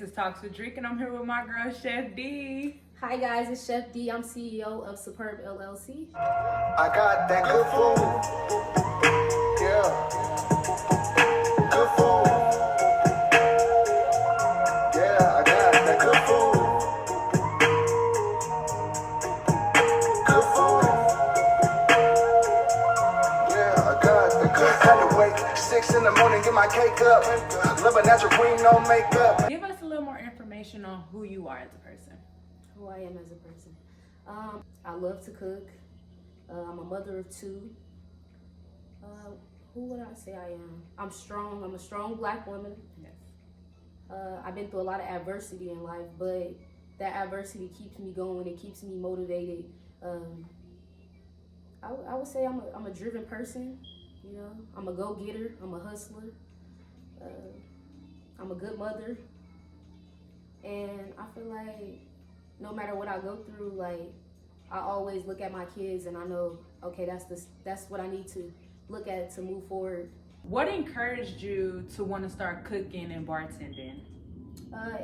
is Talks with Drake, and I'm here with my girl, Chef D. Hi guys, it's Chef D. I'm CEO of Superb LLC. I got that good food. Yeah. Good food. Yeah, I got that good food. Good food. Yeah, I got the good food. Had to wake 6 in the morning, get my cake up. Love a natural queen, no makeup. Give us a little more information on who you are as a person. Who I am as a person. I love to cook. I'm a mother of two. Who would I say I am? I'm strong. I'm a strong Black woman. Yes. I've been through a lot of adversity in life, but that adversity keeps me going. It keeps me motivated. I would say I'm a driven person. You know, I'm a go-getter. I'm a hustler. I'm a good mother. And I feel like no matter what I go through, like, I always look at my kids and I know, okay, that's what I need to look at to move forward. What encouraged you to want to start cooking and bartending?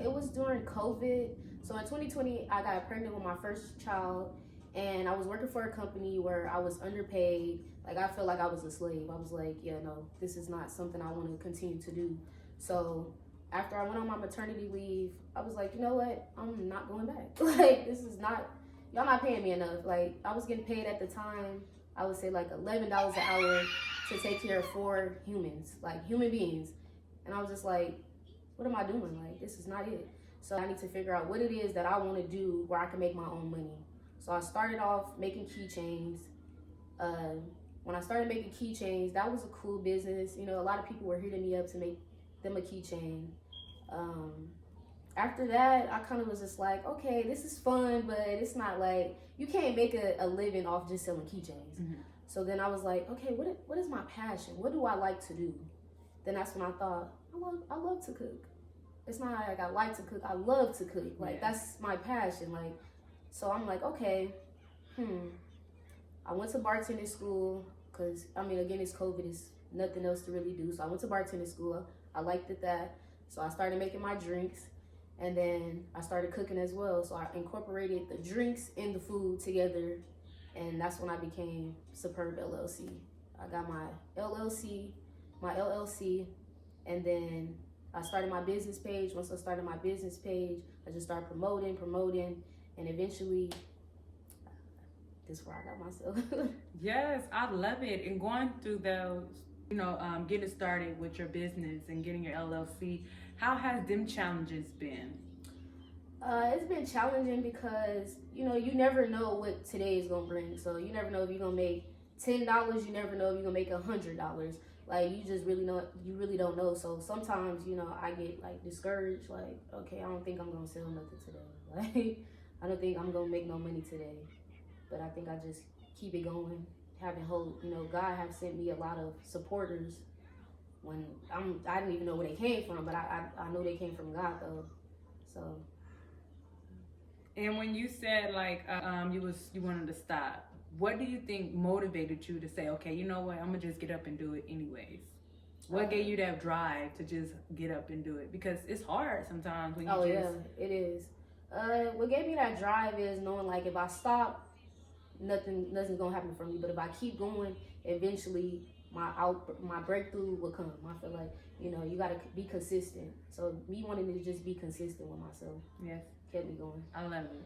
It was during COVID. So in 2020, I got pregnant with my first child, and I was working for a company where I was underpaid. Like, I felt like I was a slave. I was like, yeah, no, this is not something I want to continue to do. So after I went on my maternity leave, I was like, you know what? I'm not going back. Like, this is not, y'all not paying me enough. Like, I was getting paid at the time, I would say like $11 an hour to take care of 4 humans, like human beings. And I was just like, what am I doing? Like, this is not it. So I need to figure out what it is that I want to do where I can make my own money. So I started off making keychains. When I started making keychains, that was a cool business. You know, a lot of people were hitting me up to make them a keychain. After that, I kind of was just like, okay, this is fun, but it's not like, you can't make a living off just selling keychains. Mm-hmm. So then I was like, okay, what is my passion? What do I like to do? Then that's when I thought, I love to cook. It's not like I like to cook, I love to cook. Like, that's my passion. Like, so I'm like, okay, I went to bartending school, because, I mean, again, it's COVID, it's nothing else to really do. So I went to bartending school, I liked it that. So I started making my drinks, and then I started cooking as well. So I incorporated the drinks and the food together, and that's when I became Superb LLC. I got my LLC, and then I started my business page. Once I started my business page, I just started promoting, and eventually, this is where I got myself. Yes, I love it. And going through those, you know, getting started with your business and getting your LLC, how has them challenges been? It's been challenging because, you know, you never know what today is going to bring. So you never know if you're going to make $10. You never know if you're going to make $100. Like, you just really don't know. So sometimes, you know, I get like discouraged. Like, okay, I don't think I'm going to sell nothing today. Like, I don't think I'm going to make no money today. But I think I just keep it going, having hope. You know, God have sent me a lot of supporters when I didn't even know where they came from, but I know they came from God though. So. And when you said like you wanted to stop, what do you think motivated you to say, okay, you know what, I'm gonna just get up and do it anyways? What gave you that drive to just get up and do it? Because it's hard sometimes when you yeah, it is. What gave me that drive is knowing, like, if I stop, nothing's gonna happen for me. But if I keep going, eventually my breakthrough will come. I feel like, you know, you gotta be consistent. So me wanting to just be consistent with myself, kept me going. I love it.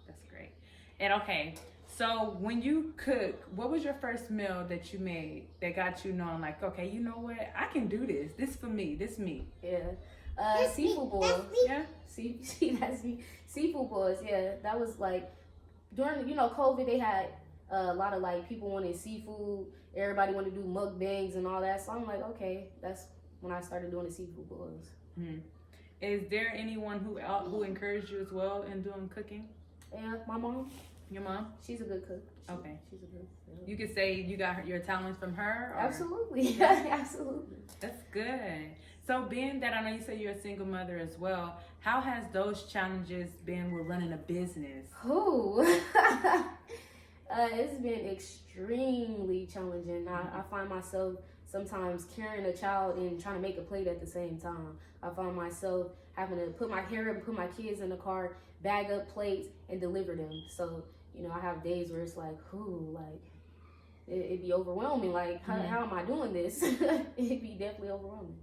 That's great. And okay, so when you cook, what was your first meal that you made that got you knowing, like, okay, you know what, I can do this. This for me. This me. Yeah. Seafood boils. Yeah. That's me. Seafood boils. Yeah. That was like during, you know, COVID. They had a lot of like people wanted seafood. Everybody wanted to do mukbangs and all that. So I'm like, okay, that's when I started doing the seafood boils. Mm-hmm. Is there anyone who encouraged you as well in doing cooking? Yeah, my mom. Your mom? She's a good cook. She's a good. You could say you got your talents from her? Or? Absolutely. Absolutely. That's good. So being that I know you said you're a single mother as well, how has those challenges been with running a business? It's been extremely challenging. I find myself sometimes carrying a child and trying to make a plate at the same time. I found myself having to put my hair up and put my kids in the car, bag up plates, and deliver them. So, you know, I have days where it's like, it'd be overwhelming. Like, how am I doing this? It'd be definitely overwhelming.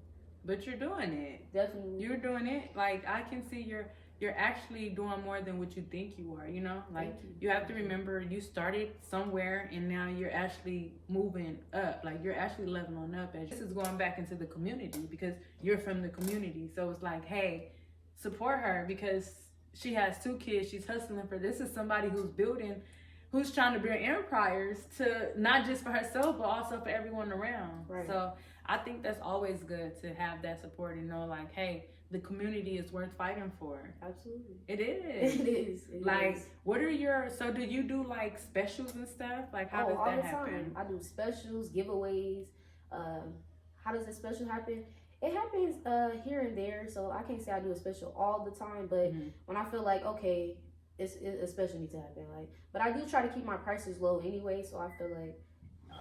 But you're doing it. Definitely. You're doing it. Like, I can see you're actually doing more than what you think you are, you know? Like, you have to remember you started somewhere and now you're actually moving up. Like, you're actually leveling up. This is going back into the community because you're from the community. So it's like, hey, support her because she has 2 kids. She's hustling for this. Is somebody who's trying to build empires to not just for herself, but also for everyone around. Right. So I think that's always good to have that support and know like, hey, the community is worth fighting for. Absolutely. It is. It is. Like, what are so do you do like specials and stuff? Like, how does that happen? I do specials, giveaways. How does a special happen? It happens here and there, so I can't say I do a special all the time, but when I feel like, okay, it's a special needs to happen. Like, but I do try to keep my prices low anyway, so I feel like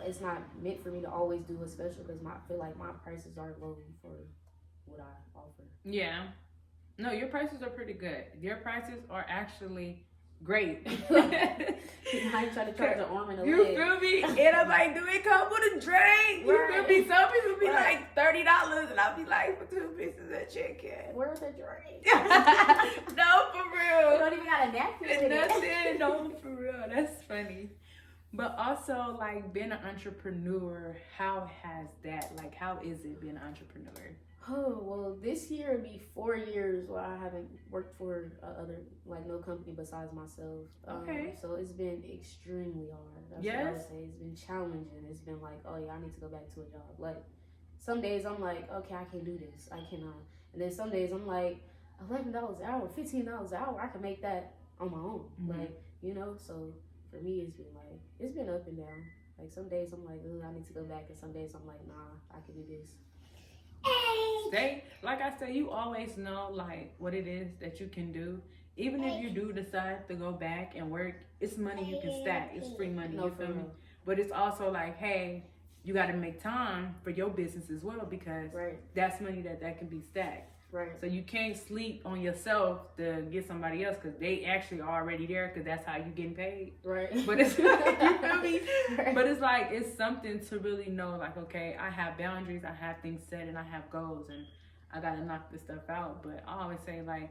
it's not meant for me to always do a special because I feel like my prices are low for what I offer. Yeah. No, your prices are pretty good. Your prices are actually great. I ain't trying to charge an arm and a You leg. feel me? And I'm like, do it come with a drink? You feel me? Some people be like $30 and I'll be like, for 2 pieces of chicken. Where's the drink? No, for real. You don't even got a napkin with it. Nothing. No, for real. That's funny. But also, like, being an entrepreneur, how has that, like, how is it being an entrepreneur? Oh, well, this year it'll be 4 years where I haven't worked for no company besides myself. Okay. So it's been extremely hard. That's what I would say. It's been challenging. It's been like, oh yeah, I need to go back to a job. Like, some days I'm like, okay, I can't do this. I cannot. And then some days I'm like, $11 an hour, $15 an hour, I can make that on my own. Like, you know, so for me, it's been up and down. Like, some days I'm like, I need to go back. And some days I'm like, nah, I can do this. Like I said, you always know like what it is that you can do. Even if you do decide to go back and work, it's money you can stack. It's free money, you feel me? But it's also like, hey, you got to make time for your business as well because that's money that can be stacked. Right. So you can't sleep on yourself to get somebody else because they actually are already there because that's how you getting paid. Right. But it's you feel me? Right. But it's like it's something to really know. Like, okay, I have boundaries, I have things set, and I have goals, and I gotta knock this stuff out. But I always say like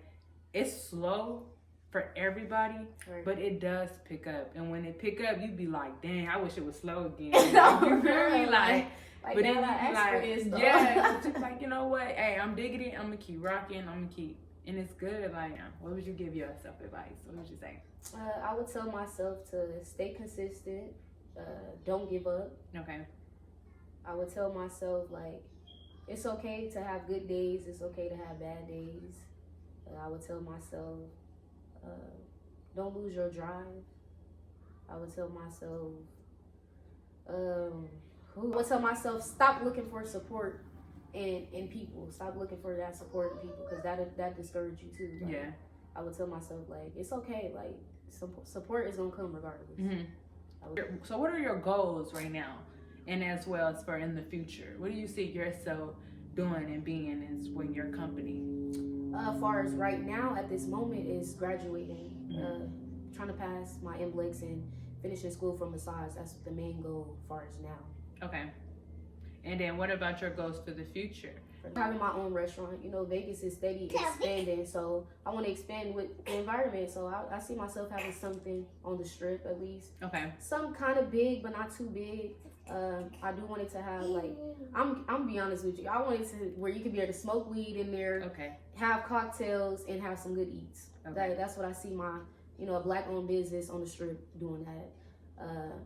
it's slow for everybody, but it does pick up. And when it pick up, you be like, dang, I wish it was slow again. You feel me? Like but then you be like, yeah, just like, you know what? Hey, I'm digging it. I'm gonna keep rocking. I'm gonna keep, and it's good. Like, what would you give yourself advice? What would you say? I would tell myself to stay consistent. Don't give up. Okay. I would tell myself like, it's okay to have good days. It's okay to have bad days. I would tell myself, don't lose your drive. I would tell myself, I would tell myself, stop looking for support in people. Stop looking for that support in people because that discourages you too. Like, yeah. I would tell myself like, it's okay. Like support is gonna come regardless. Mm-hmm. So what are your goals right now, and as well as for in the future? What do you see yourself doing and being in your company? As far as right now at this moment is graduating, trying to pass my MBLEX and finishing school for massage. That's the main goal as far as now. Okay. And then what about your goals for the future? Having my own restaurant. You know, Vegas is steady expanding, so I want to expand with the environment. So I see myself having something on the strip at least. Okay. Some kind of big, but not too big. I do want it to have like, I'm gonna be honest with you. I want it to where you can be able to smoke weed in there, have cocktails, and have some good eats. That's what I see my, a black-owned business on the strip doing that.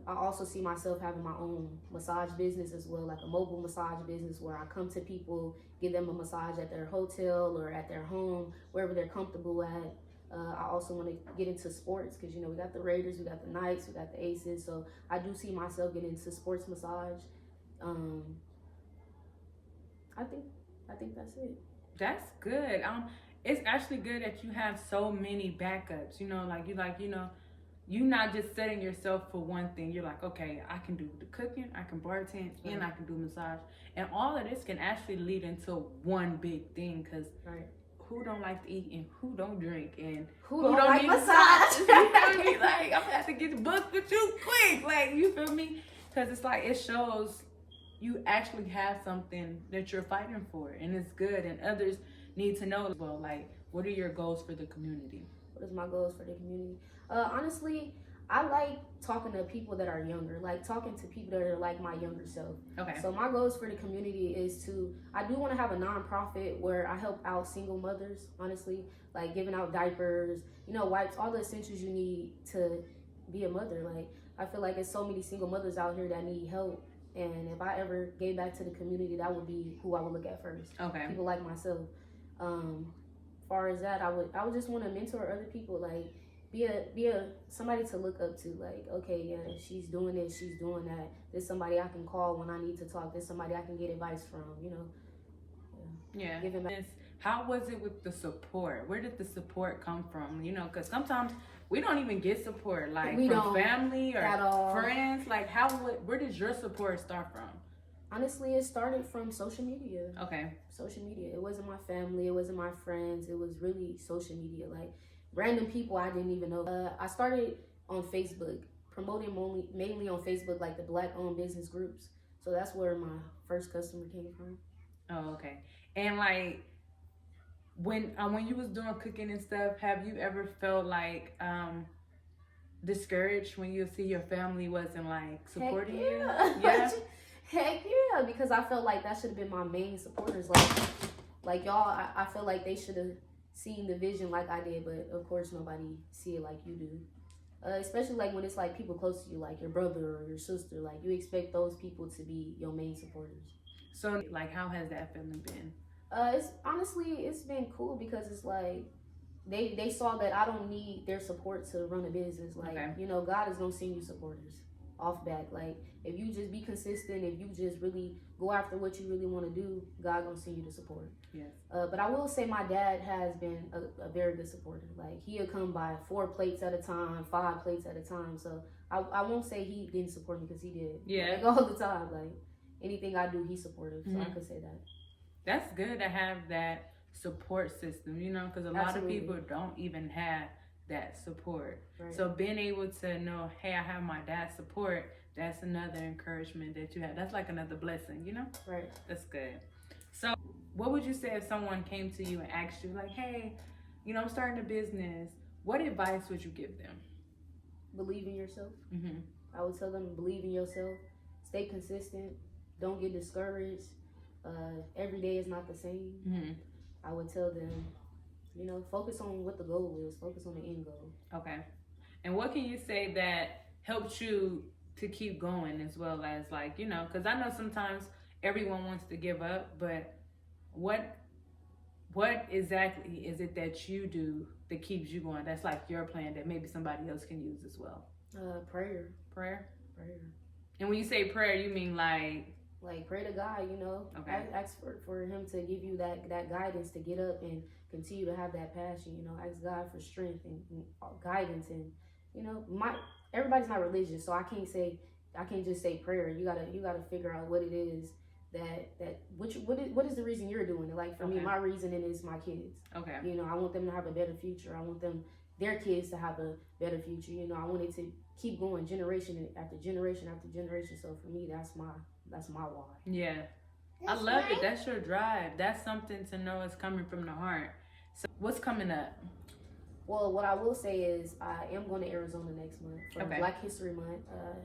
I also see myself having my own massage business as well, like a mobile massage business where I come to people, give them a massage at their hotel or at their home, wherever they're comfortable at. I also want to get into sports because, we got the Raiders, we got the Knights, we got the Aces. So I do see myself getting into sports massage. I think that's it. That's good. It's actually good that you have so many backups, you not just setting yourself for one thing. You're like, okay, I can do the cooking, I can bartend, and I can do massage. And all of this can actually lead into one big thing, because who don't like to eat and who don't drink and who don't like need massage? You feel me? Like, I'm gonna have to get booked with you quick. Like, you feel me? Because it's like, it shows you actually have something that you're fighting for, and it's good, and others need to know as well. Like, what are your goals for the community? What is my goals for the community? Honestly, I like talking to people that are younger, like talking to people that are like my younger self. Okay. So my goals for the community is I do want to have a nonprofit where I help out single mothers, honestly, like giving out diapers, wipes, all the essentials you need to be a mother. Like, I feel like there's so many single mothers out here that need help. And if I ever gave back to the community, that would be who I would look at first. Okay. People like myself. Far as that, I would just want to mentor other people, like be a somebody to look up to. Like, okay, yeah, she's doing this, she's doing that. There's somebody I can call when I need to talk. There's somebody I can get advice from. Yeah. Give him How was it with the support? Where did the support come from? Because sometimes we don't even get support, like from family or friends. Like, where did your support start from? Honestly, it started from social media. Okay. Social media. It wasn't my family. It wasn't my friends. It was really social media. Like, random people I didn't even know. I started on Facebook, promoting mainly on Facebook, like the Black-owned business groups. So that's where my first customer came from. Oh, okay. And like, when you was doing cooking and stuff, have you ever felt like discouraged when you see your family wasn't like supporting you? Yeah. Heck yeah, because I felt like that should have been my main supporters. Like y'all, I feel like they should have seen the vision like I did, but of course nobody see it like you do. Especially like when it's like people close to you, like your brother or your sister. Like, you expect those people to be your main supporters. So like, how has that feeling been? It's been cool, because it's like they saw that I don't need their support to run a business. Like, God is gonna send you supporters off back. Like, if you just be consistent, if you just really go after what you really want to do, God gonna send you the support. Yes. But I will say my dad has been a very good supporter. Like, he'll come by 4 plates at a time, 5 plates at a time. So I won't say he didn't support me, because he did. Yeah. Like, all the time. Like, anything I do, he's supportive. So I could say that. That's good to have that support system, because a lot of people don't even have that support. Right. So being able to know, hey, I have my dad's support, that's another encouragement that you have. That's like another blessing, Right. That's good. So what would you say if someone came to you and asked you, like, hey, I'm starting a business, what advice would you give them? Believe in yourself. Mm-hmm. I would tell them, believe in yourself, stay consistent, don't get discouraged. Every day is not the same. Mm-hmm. I would tell them, focus on what the goal is, focus on the end goal. Okay. And what can you say that helped you to keep going, as well as, like, because I know sometimes everyone wants to give up, but what exactly is it that you do that keeps you going? That's like your plan that maybe somebody else can use as well. Prayer. Prayer? Prayer. And when you say prayer, you mean like pray to God, Okay. Ask for him to give you that guidance to get up and continue to have that passion, ask God for strength and guidance. And, everybody's not religious, so I can't just say prayer. You gotta figure out what it is what is the reason you're doing it. Like, for me, my reasoning is my kids. Okay. I want them to have a better future. I want their kids to have a better future. I want it to keep going generation after generation after generation. So for me, that's my why. Yeah. I love it. That's your drive. That's something to know is coming from the heart. So what's coming up? Well, what I will say is I am going to Arizona next month for Black History Month.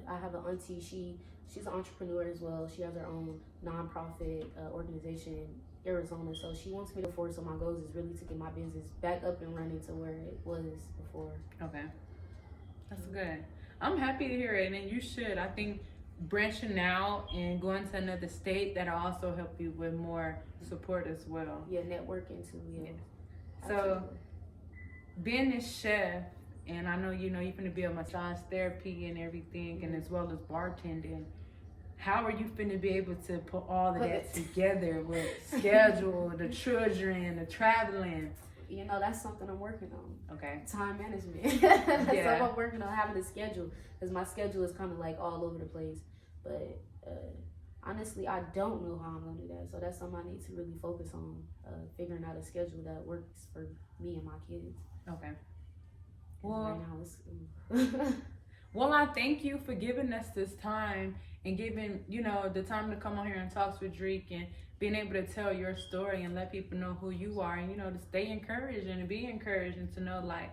I have an auntie. She's an entrepreneur as well. She has her own nonprofit organization in Arizona. So she wants me to forward. So my goals is really to get my business back up and running to where it was before. Okay. That's good. I'm happy to hear it, and you should. I think branching out and going to another state, that'll also help you with more support as well. Yeah, networking too. Yeah. So being a chef, and I know you're going to be a massage therapy and everything, and as well as bartending, how are you finna be able to put all of that together with schedule, the children, the traveling? you know, that's something I'm working on. Okay. Time management. That's Yeah. something I'm working on, having a schedule, because my schedule is kind of like all over the place. But honestly, I don't know how I'm gonna do that. So that's something I need to really focus on, figuring out a schedule that works for me and my kids. Okay. 'Cause Well, right now it's well, I thank you for giving us this time and giving, you know, the time to come on here and talk with Drake and being able to tell your story and let people know who you are and, you know, to stay encouraged and to be encouraged and to know, like,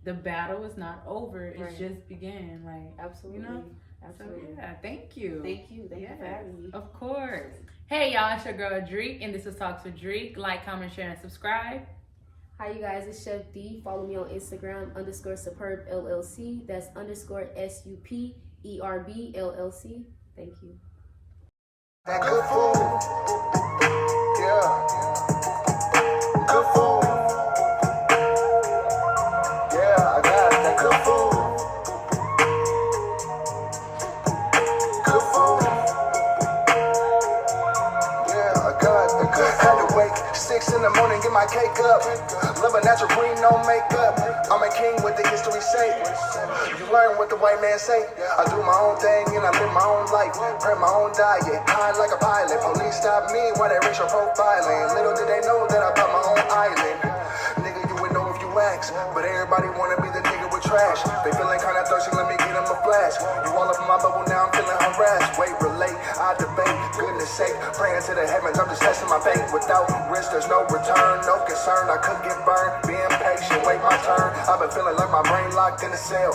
the battle is not over. It's Right. just began. Like, absolutely, you know? absolutely. So, yeah, thank you. Thank you for Yes, having me. Of course. Hey, y'all, it's your girl, Drake, and this is Talks with Drake. Like, comment, share, and subscribe. Hi, you guys. It's Chef D. Follow me on Instagram _Superb LLC. That's _SUPERB LLC. Thank you. That good food. Yeah. Good food. Yeah, I got that good food. Good food. Yeah, I got the good food. Had to wake 6 in the morning, get my cake up. Love a natural green, no makeup. I'm a king with the history say. You learn what the white man say. I do my own thing and I live my own life. Prep my own diet, high like a pilot. Police stop me while they racial profiling. Little did they know that I bought my own island. Nigga, you would know if you ask. But everybody wanna be the nigga with trash. They feeling kinda thirsty, let me get them a flash. You all up in my bubble, now I'm feeling harassed. Wait, relate, I debate. Goodness sake, praying to the heavens, I'm just testing my faith. Without risk, there's no return, no concern. I could get burned, being patient, wait my turn. I've been feeling like my brain locked in a cell.